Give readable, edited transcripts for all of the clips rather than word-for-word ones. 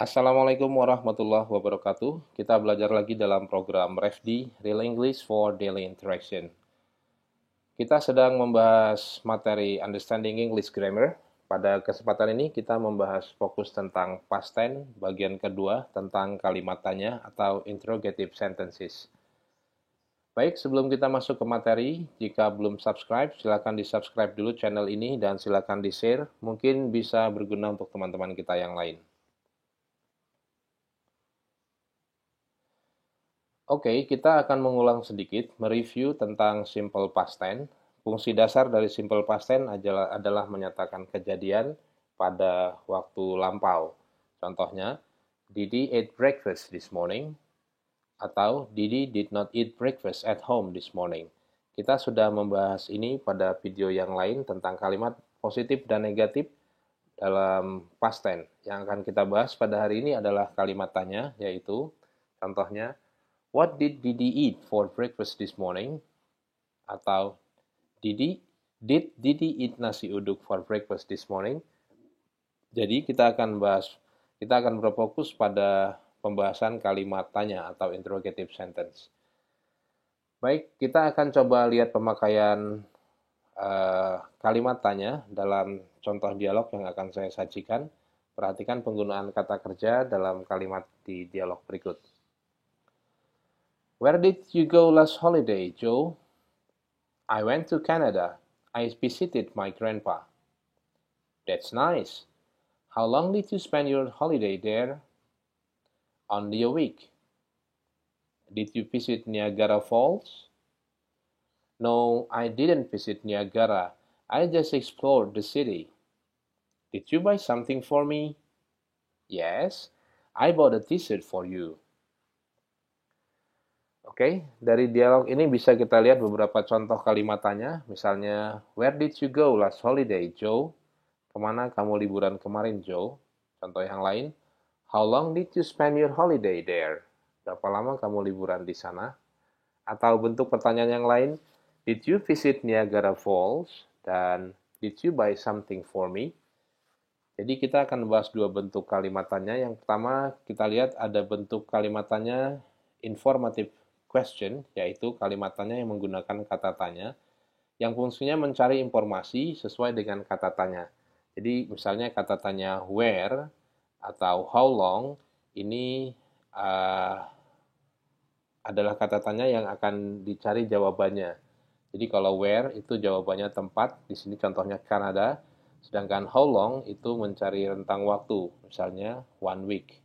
Assalamualaikum warahmatullahi wabarakatuh. Kita belajar lagi dalam program REFD, Real English for Daily Interaction. Kita sedang membahas materi Understanding English Grammar. Pada kesempatan ini kita membahas fokus tentang past tense, bagian kedua tentang kalimat tanya atau interrogative sentences. Baik, sebelum kita masuk ke materi, jika belum subscribe, silakan di-subscribe dulu channel ini dan silakan di-share. Mungkin bisa berguna untuk teman-teman kita yang lain. Oke, kita akan mengulang sedikit, mereview tentang simple past tense. Fungsi dasar dari simple past tense adalah menyatakan kejadian pada waktu lampau. Contohnya, Didi ate breakfast this morning, atau Didi did not eat breakfast at home this morning. Kita sudah membahas ini pada video yang lain tentang kalimat positif dan negatif dalam past tense. Yang akan kita bahas pada hari ini adalah kalimat tanya, yaitu contohnya, What did Didi eat for breakfast this morning? Atau did Didi eat nasi uduk for breakfast this morning? Jadi kita akan berfokus pada pembahasan kalimat tanya atau interrogative sentence. Baik, kita akan coba lihat pemakaian kalimat tanya dalam contoh dialog yang akan saya sajikan. Perhatikan penggunaan kata kerja dalam kalimat di dialog berikut. Where did you go last holiday, Joe? I went to Canada. I visited my grandpa. That's nice. How long did you spend your holiday there? Only a week. Did you visit Niagara Falls? No, I didn't visit Niagara. I just explored the city. Did you buy something for me? Yes, I bought a t-shirt for you. Oke, dari dialog ini bisa kita lihat beberapa contoh kalimat tanya. Misalnya, Where did you go last holiday, Joe? Kemana kamu liburan kemarin, Joe? Contoh yang lain, How long did you spend your holiday there? Berapa lama kamu liburan di sana? Atau bentuk pertanyaan yang lain, Did you visit Niagara Falls? Dan Did you buy something for me? Jadi kita akan membahas dua bentuk kalimat tanya. Yang pertama, kita lihat ada bentuk kalimat tanya informative question, yaitu kalimat tanya yang menggunakan kata tanya, yang fungsinya mencari informasi sesuai dengan kata tanya. Jadi misalnya kata tanya where atau how long, ini adalah kata tanya yang akan dicari jawabannya. Jadi kalau where itu jawabannya tempat, di sini contohnya Kanada, sedangkan how long itu mencari rentang waktu, misalnya 1 week.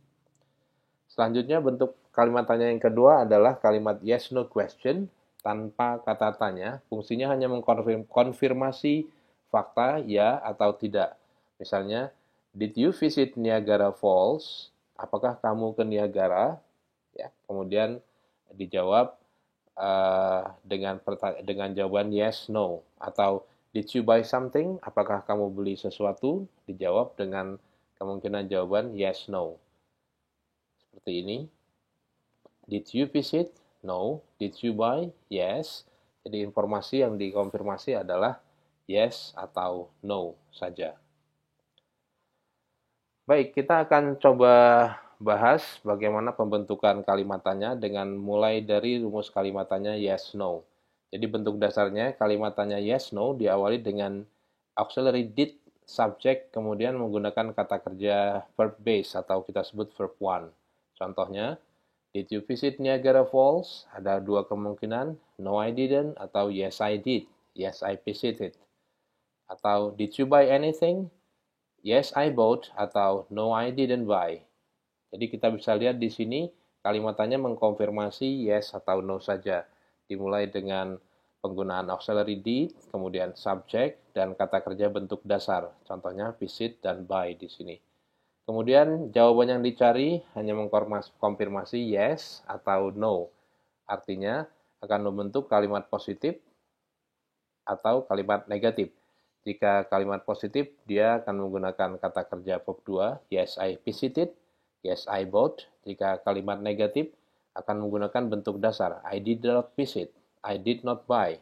Selanjutnya bentuk kalimat tanya yang kedua adalah kalimat yes no question tanpa kata tanya. Fungsinya hanya mengkonfirmasi fakta ya atau tidak. Misalnya, did you visit Niagara Falls? Apakah kamu ke Niagara? Ya, kemudian dijawab dengan jawaban yes no, atau did you buy something? Apakah kamu beli sesuatu? Dijawab dengan kemungkinan jawaban yes no. Seperti ini. Did you visit? No. Did you buy? Yes. Jadi informasi yang dikonfirmasi adalah yes atau no saja. Baik, kita akan coba bahas bagaimana pembentukan kalimat tanya dengan mulai dari rumus kalimat tanya yes no. Jadi bentuk dasarnya kalimat tanya yes no diawali dengan auxiliary did subject kemudian menggunakan kata kerja verb base atau kita sebut verb one. Contohnya, did you visit Niagara Falls? Ada dua kemungkinan, no I didn't atau yes I did. Yes I visited. Atau did you buy anything? Yes I bought atau no I didn't buy. Jadi kita bisa lihat di sini kalimatannya mengkonfirmasi yes atau no saja. Dimulai dengan penggunaan auxiliary did, kemudian subject dan kata kerja bentuk dasar. Contohnya visit dan buy di sini. Kemudian jawaban yang dicari hanya mengkonfirmasi yes atau no. Artinya akan membentuk kalimat positif atau kalimat negatif. Jika kalimat positif, dia akan menggunakan kata kerja verb 2, yes I visited, yes I bought. Jika kalimat negatif, akan menggunakan bentuk dasar, I did not visit, I did not buy.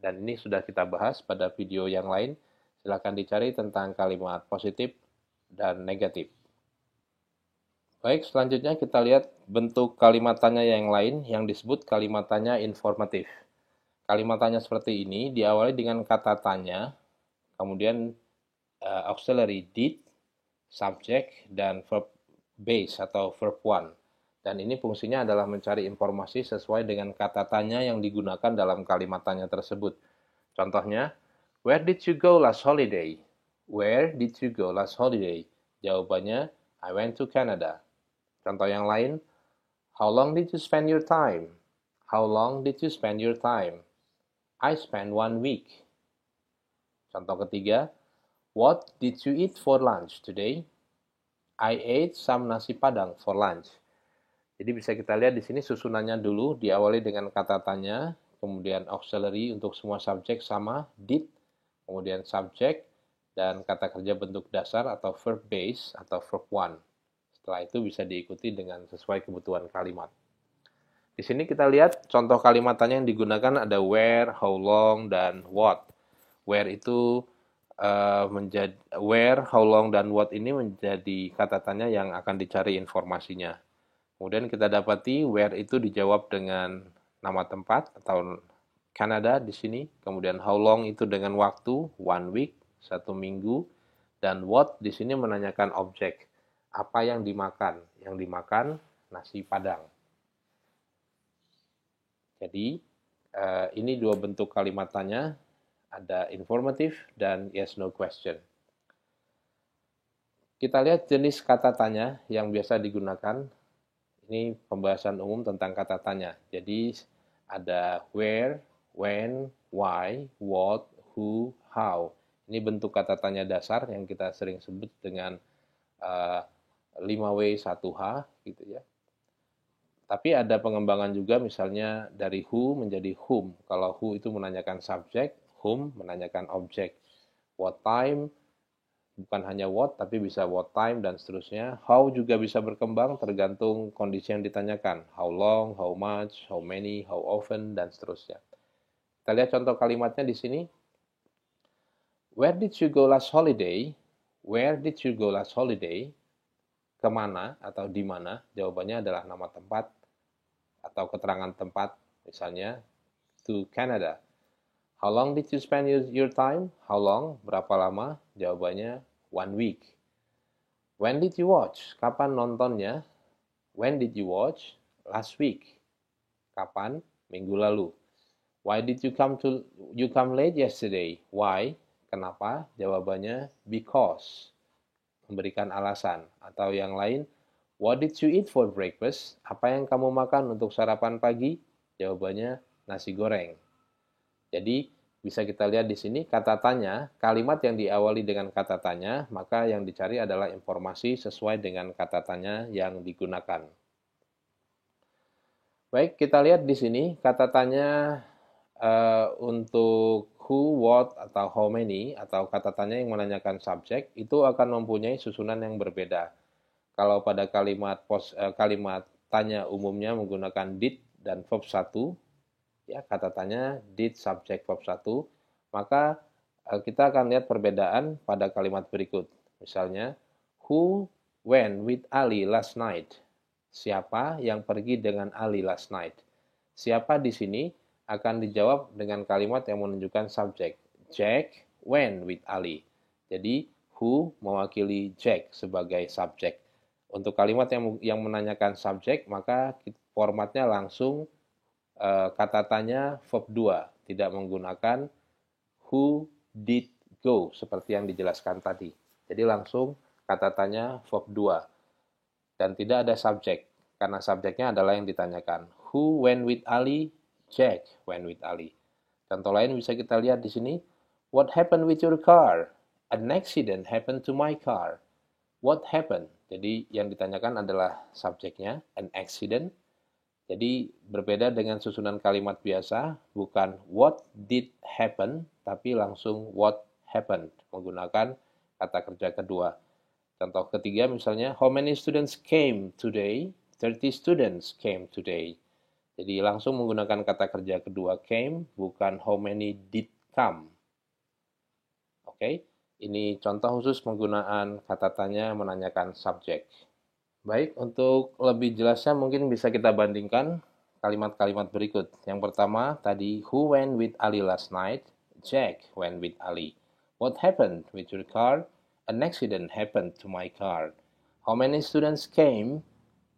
Dan ini sudah kita bahas pada video yang lain. Silakan dicari tentang kalimat positif dan negatif. Baik, selanjutnya kita lihat bentuk kalimat tanya yang lain yang disebut kalimat tanya informatif. Kalimat tanya seperti ini diawali dengan kata tanya, kemudian auxiliary did, subject, dan verb base atau verb one. Dan ini fungsinya adalah mencari informasi sesuai dengan kata tanya yang digunakan dalam kalimat tanya tersebut. Contohnya, where did you go last holiday? Where did you go last holiday? Jawabannya, I went to Canada. Contoh yang lain, how long did you spend your time? How long did you spend your time? I spent 1 week. Contoh ketiga, what did you eat for lunch today? I ate some nasi padang for lunch. Jadi bisa kita lihat di sini susunannya dulu diawali dengan kata tanya, kemudian auxiliary untuk semua subjek sama did, kemudian subject, dan kata kerja bentuk dasar atau verb base atau verb one. Setelah itu bisa diikuti dengan sesuai kebutuhan kalimat. Di sini kita lihat contoh kalimat tanya yang digunakan ada where, how long, dan what. Where itu menjadi where, how long, dan what ini menjadi kata tanya yang akan dicari informasinya. Kemudian kita dapati where itu dijawab dengan nama tempat atau Canada di sini. Kemudian how long itu dengan waktu 1 week, 1 minggu, dan what di sini menanyakan objek. Apa yang dimakan? Yang dimakan nasi padang. Jadi ini dua bentuk kalimat tanya, ada informative dan yes no question. Kita lihat jenis kata tanya yang biasa digunakan. Ini pembahasan umum tentang kata tanya. Jadi ada where, when, why, what, who, how. Ini bentuk kata tanya dasar yang kita sering sebut dengan 5W 1H gitu ya. Tapi ada pengembangan juga misalnya dari who menjadi whom. Kalau who itu menanyakan subjek, whom menanyakan objek. What time bukan hanya what, tapi bisa what time, dan seterusnya. How juga bisa berkembang tergantung kondisi yang ditanyakan. How long, how much, how many, how often, dan seterusnya. Kita lihat contoh kalimatnya di sini. Where did you go last holiday? Where did you go last holiday? Kemana atau di mana? Jawabannya adalah nama tempat atau keterangan tempat. Misalnya, to Canada. How long did you spend your time? How long? Berapa lama? Jawabannya 1 week. When did you watch? Kapan nontonnya? When did you watch? Last week. Kapan? Minggu lalu. Why did you come late yesterday? Why? Kenapa? Jawabannya because. Memberikan alasan. Atau yang lain, what did you eat for breakfast? Apa yang kamu makan untuk sarapan pagi? Jawabannya nasi goreng. Jadi bisa kita lihat di sini kata tanya, kalimat yang diawali dengan kata tanya, maka yang dicari adalah informasi sesuai dengan kata tanya yang digunakan. Baik, kita lihat di sini kata tanya untuk who, what, atau how many, atau kata tanya yang menanyakan subjek, itu akan mempunyai susunan yang berbeda. Kalau pada kalimat tanya umumnya menggunakan did dan verb 1, ya kata tanya did subject verb 1, maka kita akan lihat perbedaan pada kalimat berikut. Misalnya, who went with Ali last night? Siapa yang pergi dengan Ali last night? Siapa di sini akan dijawab dengan kalimat yang menunjukkan subjek. Jack went with Ali. Jadi, who mewakili Jack sebagai subjek. Untuk kalimat yang menanyakan subjek, maka formatnya langsung kata tanya verb 2, tidak menggunakan who did go seperti yang dijelaskan tadi. Jadi langsung kata tanya verb 2 dan tidak ada subjek karena subjeknya adalah yang ditanyakan. Who went with Ali? Jack went with Ali. Contoh lain bisa kita lihat di sini. What happened with your car? An accident happened to my car. What happened? Jadi yang ditanyakan adalah subjeknya, an accident. Jadi berbeda dengan susunan kalimat biasa, bukan what did happen, tapi langsung what happened, menggunakan kata kerja kedua. Contoh ketiga misalnya, how many students came today? 30 students came today. Jadi langsung menggunakan kata kerja kedua came, bukan how many did come. Oke, ini contoh khusus penggunaan kata tanya menanyakan subjek. Baik, untuk lebih jelasnya mungkin bisa kita bandingkan kalimat-kalimat berikut. Yang pertama tadi, who went with Ali last night? Jack went with Ali. What happened with your car? An accident happened to my car. How many students came?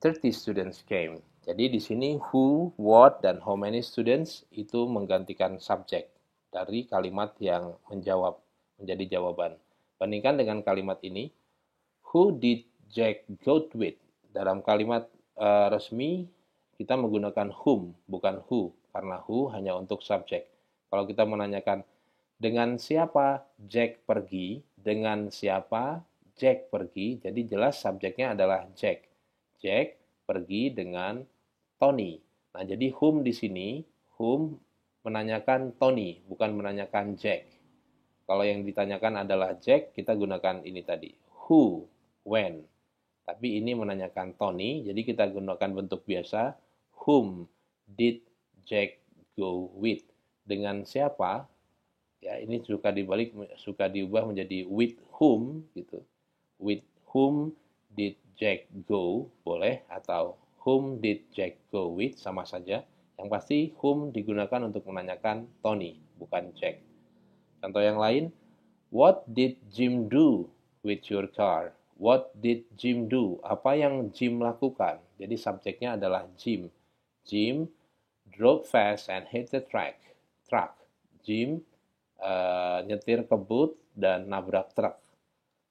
30 students came. Jadi di sini who, what, dan how many students itu menggantikan subjek dari kalimat yang menjawab menjadi jawaban. Bandingkan dengan kalimat ini, who did Jack go with? Dalam kalimat resmi kita menggunakan whom, bukan who, karena who hanya untuk subjek. Kalau kita menanyakan dengan siapa Jack pergi, dengan siapa Jack pergi, jadi jelas subjeknya adalah Jack. Jack pergi dengan Tony. Nah, jadi whom di sini, whom menanyakan Tony, bukan menanyakan Jack. Kalau yang ditanyakan adalah Jack, kita gunakan ini tadi. Who, when. Tapi ini menanyakan Tony, jadi kita gunakan bentuk biasa. Whom did Jack go with? Dengan siapa? Ya, ini suka diubah menjadi with whom gitu. With whom did Jack go? Boleh, atau whom did Jack go with? Sama saja. Yang pasti whom digunakan untuk menanyakan Tony, bukan Jack. Contoh yang lain, what did Jim do with your car? What did Jim do? Apa yang Jim lakukan? Jadi subjeknya adalah Jim. Jim drove fast and hit the truck. Jim nyetir kebut dan nabrak truk.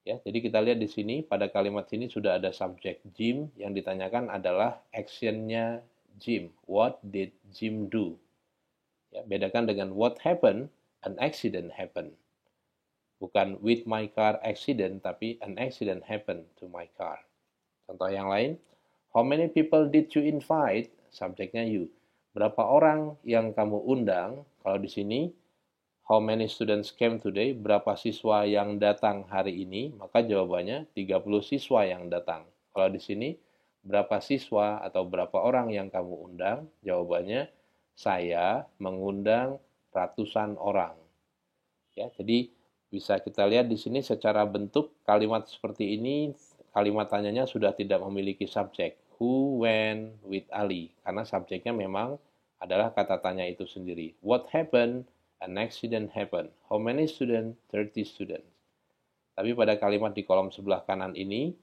Ya, jadi kita lihat di sini pada kalimat sini sudah ada subjek Jim, yang ditanyakan adalah actionnya Jim. What did Jim do? Ya, bedakan dengan what happened, an accident happened. Bukan with my car accident, tapi an accident happened to my car. Contoh yang lain, how many people did you invite? Subjeknya you. Berapa orang yang kamu undang? Kalau di sini, how many students came today? Berapa siswa yang datang hari ini? Maka jawabannya 30 siswa yang datang. Kalau di sini, berapa siswa atau berapa orang yang kamu undang? Jawabannya, saya mengundang ratusan orang. Ya, jadi bisa kita lihat di sini secara bentuk kalimat seperti ini, kalimat tanyanya sudah tidak memiliki subjek. Who went with Ali? Karena subjeknya memang adalah kata tanya itu sendiri. What happened? An accident happened. How many students? 30 students. Tapi pada kalimat di kolom sebelah kanan ini,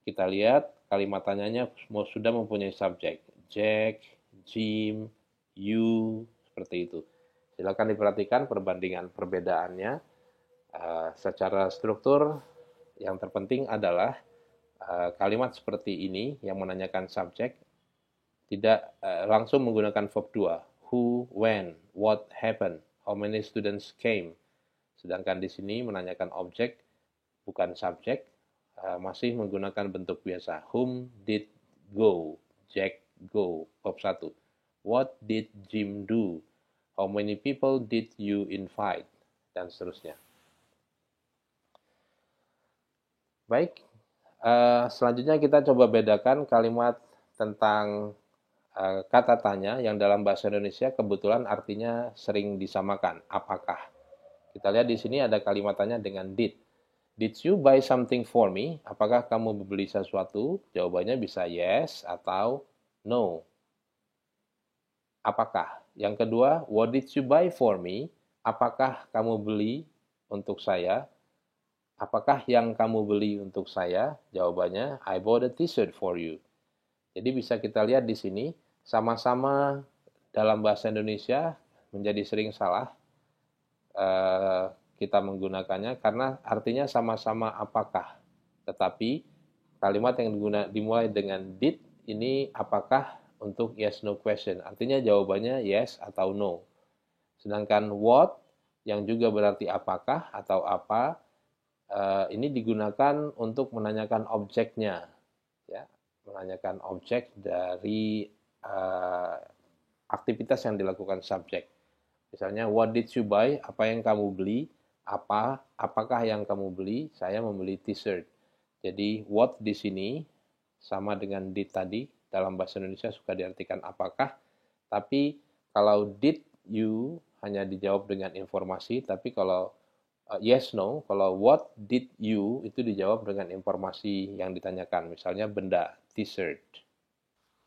kita lihat kalimat tanyanya sudah mempunyai subjek. Jack, Jim, you, seperti itu. Silakan diperhatikan perbandingan perbedaannya. Secara struktur yang terpenting adalah kalimat seperti ini yang menanyakan subjek tidak langsung menggunakan verb 2. Who, when, what happened, how many students came. Sedangkan di sini menanyakan objek bukan subjek, masih menggunakan bentuk biasa. Whom did go? Jack go. Verb 1. What did Jim do? How many people did you invite? Dan seterusnya. Baik, selanjutnya kita coba bedakan kalimat tentang kata tanya yang dalam bahasa Indonesia kebetulan artinya sering disamakan. Apakah? Kita lihat di sini ada kalimat tanya dengan did. Did you buy something for me? Apakah kamu membeli sesuatu? Jawabannya bisa yes atau no. Apakah? Yang kedua, what did you buy for me? Apakah kamu beli untuk saya? Apakah yang kamu beli untuk saya? Jawabannya, I bought a t-shirt for you. Jadi bisa kita lihat di sini, sama-sama dalam bahasa Indonesia menjadi sering salah kita menggunakannya karena artinya sama-sama apakah. Tetapi kalimat yang dimulai dengan did ini apakah untuk yes no question. Artinya jawabannya yes atau no. Sedangkan what yang juga berarti apakah atau apa, ini digunakan untuk menanyakan objeknya, ya, menanyakan objek dari aktivitas yang dilakukan subjek. Misalnya, what did you buy? Apa yang kamu beli? Apakah yang kamu beli? Saya membeli t-shirt. Jadi, what di sini sama dengan did tadi. Dalam bahasa Indonesia suka diartikan apakah. Tapi, kalau did you hanya dijawab dengan informasi. Tapi kalau yes, no, kalau what did you itu dijawab dengan informasi yang ditanyakan. Misalnya benda, dessert.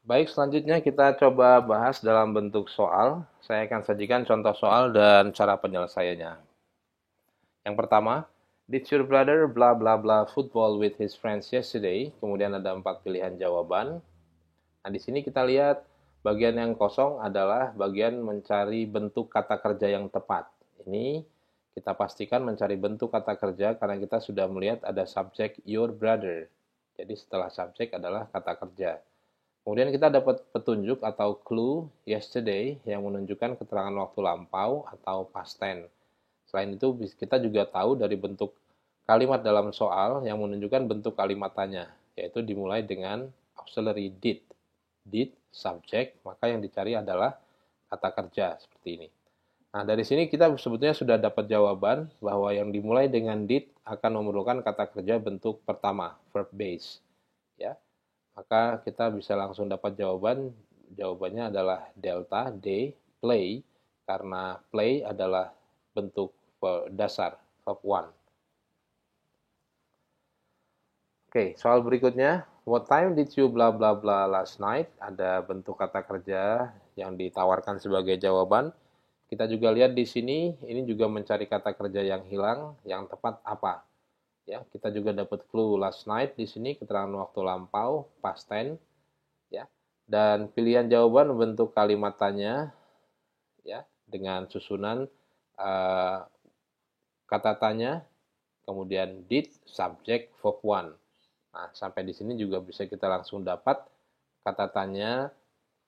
Baik, selanjutnya kita coba bahas dalam bentuk soal. Saya akan sajikan contoh soal dan cara penyelesaiannya. Yang pertama, did your brother blah blah blah football with his friends yesterday? Kemudian ada 4 pilihan jawaban. Nah, di sini kita lihat bagian yang kosong adalah bagian mencari bentuk kata kerja yang tepat. Ini kita pastikan mencari bentuk kata kerja karena kita sudah melihat ada subjek your brother. Jadi setelah subjek adalah kata kerja. Kemudian kita dapat petunjuk atau clue yesterday yang menunjukkan keterangan waktu lampau atau past tense. Selain itu kita juga tahu dari bentuk kalimat dalam soal yang menunjukkan bentuk kalimat tanya, yaitu dimulai dengan auxiliary did. Did, subject, maka yang dicari adalah kata kerja seperti ini. Nah, dari sini kita sebetulnya sudah dapat jawaban bahwa yang dimulai dengan did akan memerlukan kata kerja bentuk pertama, verb base. Ya. Maka kita bisa langsung dapat jawabannya adalah delta D, play, karena play adalah bentuk dasar, verb 1. Oke, soal berikutnya, what time did you blah blah blah last night? Ada bentuk kata kerja yang ditawarkan sebagai jawaban. Kita juga lihat di sini, ini juga mencari kata kerja yang hilang, yang tepat apa? Ya, kita juga dapat clue last night di sini, keterangan waktu lampau, past tense, ya. Dan pilihan jawaban bentuk kalimat tanya, ya, dengan susunan kata tanya, kemudian did, subject, verb 1. Nah, sampai di sini juga bisa kita langsung dapat kata tanya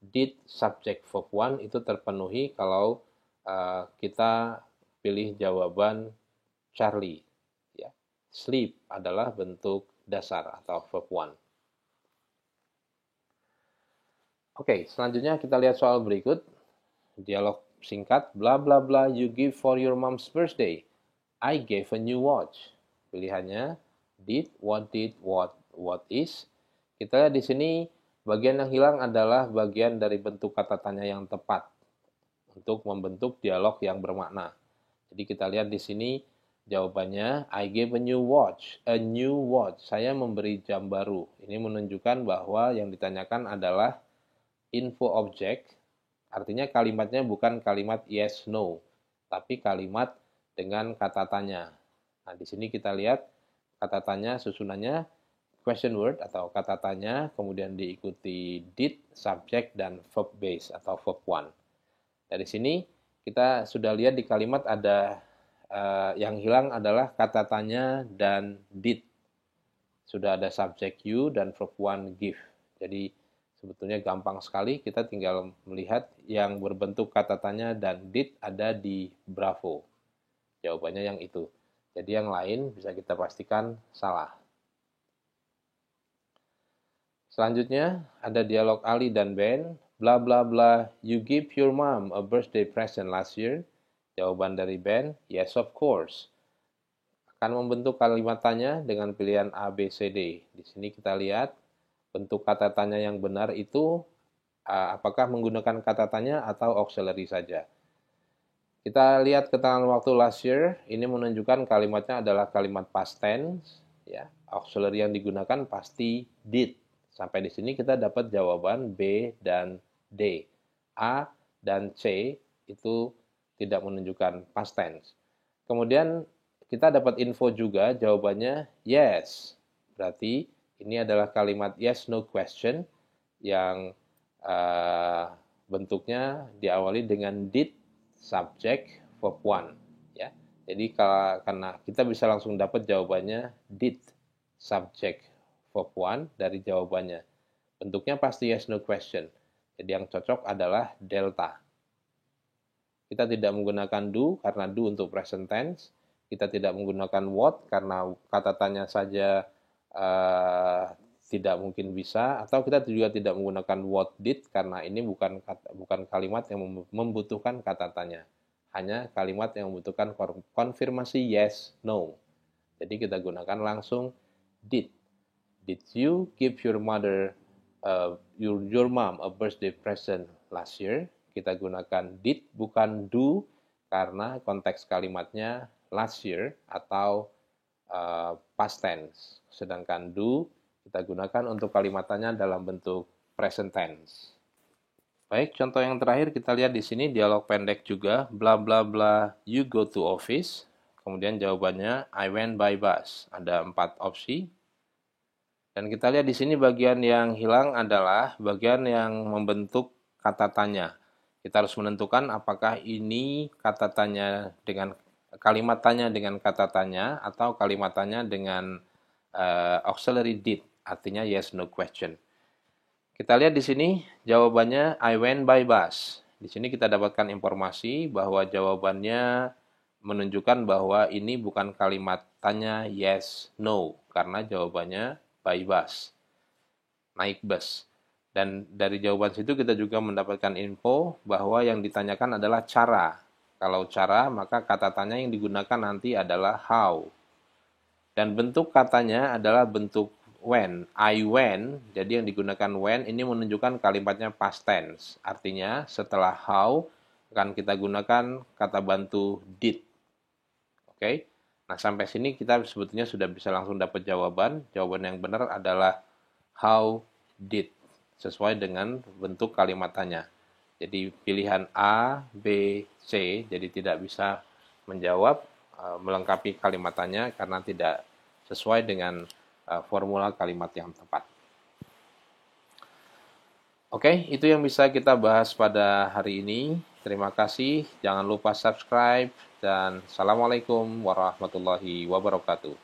did, subject, verb 1 itu terpenuhi kalau kita pilih jawaban Charlie. Ya. Sleep adalah bentuk dasar atau verb 1. Oke, selanjutnya kita lihat soal berikut. Dialog singkat, bla bla bla you give for your mom's birthday. I gave a new watch. Pilihannya did, what is. Kita lihat di sini bagian yang hilang adalah bagian dari bentuk kata tanya yang tepat untuk membentuk dialog yang bermakna. Jadi kita lihat di sini jawabannya I gave a new watch. A new watch. Saya memberi jam baru. Ini menunjukkan bahwa yang ditanyakan adalah info object. Artinya kalimatnya bukan kalimat yes no, tapi kalimat dengan kata tanya. Nah, di sini kita lihat kata tanya susunannya question word atau kata tanya, kemudian diikuti did, subject, dan verb base atau verb 1. Dari sini kita sudah lihat di kalimat ada yang hilang adalah kata tanya dan did. Sudah ada subject you dan verb 1 give. Jadi sebetulnya gampang sekali, kita tinggal melihat yang berbentuk kata tanya dan did ada di Bravo. Jawabannya yang itu. Jadi yang lain bisa kita pastikan salah. Selanjutnya ada dialog Ali dan Ben. Bla bla bla, you give your mom a birthday present last year. Jawaban dari Ben, yes of course. Akan membentuk kalimat tanya dengan pilihan A, B, C, D. Di sini kita lihat bentuk kata tanya yang benar itu apakah menggunakan kata tanya atau auxiliary saja. Kita lihat keterangan waktu last year, ini menunjukkan kalimatnya adalah kalimat past tense, ya. Auxiliary yang digunakan pasti did. Sampai di sini kita dapat jawaban B dan D. A dan C itu tidak menunjukkan past tense. Kemudian kita dapat info juga jawabannya yes. Berarti ini adalah kalimat yes no question yang bentuknya diawali dengan did, subject, verb 1. Ya. Jadi karena kita bisa langsung dapat jawabannya did, subject, verb 1 dari jawabannya. Bentuknya pasti yes no question. Jadi yang cocok adalah delta. Kita tidak menggunakan do karena do untuk present tense. Kita tidak menggunakan what karena kata tanya saja tidak mungkin bisa, atau kita juga tidak menggunakan what did karena ini bukan kalimat yang membutuhkan kata tanya. Hanya kalimat yang membutuhkan konfirmasi yes, no. Jadi kita gunakan langsung did. Did you give your mother, your mom a birthday present last year? Kita gunakan did bukan do karena konteks kalimatnya last year atau past tense. Sedangkan do Kita gunakan untuk kalimat tanya dalam bentuk present tense. Baik, contoh yang terakhir kita lihat di sini dialog pendek juga, bla bla bla, you go to office. Kemudian jawabannya I went by bus. Ada 4 opsi. Dan kita lihat di sini bagian yang hilang adalah bagian yang membentuk kata tanya. Kita harus menentukan apakah ini kata tanya dengan kalimat tanya dengan kata tanya atau kalimat tanya dengan auxiliary did, artinya yes no question. Kita lihat di sini jawabannya I went by bus. Di sini kita dapatkan informasi bahwa jawabannya menunjukkan bahwa ini bukan kalimat tanya yes no karena jawabannya by bus, naik bus. Dan dari jawaban situ kita juga mendapatkan info bahwa yang ditanyakan adalah cara. Kalau cara, maka kata tanya yang digunakan nanti adalah how. Dan bentuk katanya adalah bentuk when. I went, jadi yang digunakan when ini menunjukkan kalimatnya past tense. Artinya setelah how akan kita gunakan kata bantu did. Oke? Nah, sampai sini kita sebetulnya sudah bisa langsung dapat jawaban. Jawaban yang benar adalah how did, sesuai dengan bentuk kalimat tanya. Jadi pilihan A, B, C, jadi tidak bisa menjawab, melengkapi kalimat tanya karena tidak sesuai dengan formula kalimat yang tepat. Oke, itu yang bisa kita bahas pada hari ini. Terima kasih, jangan lupa subscribe, dan Assalamualaikum warahmatullahi wabarakatuh.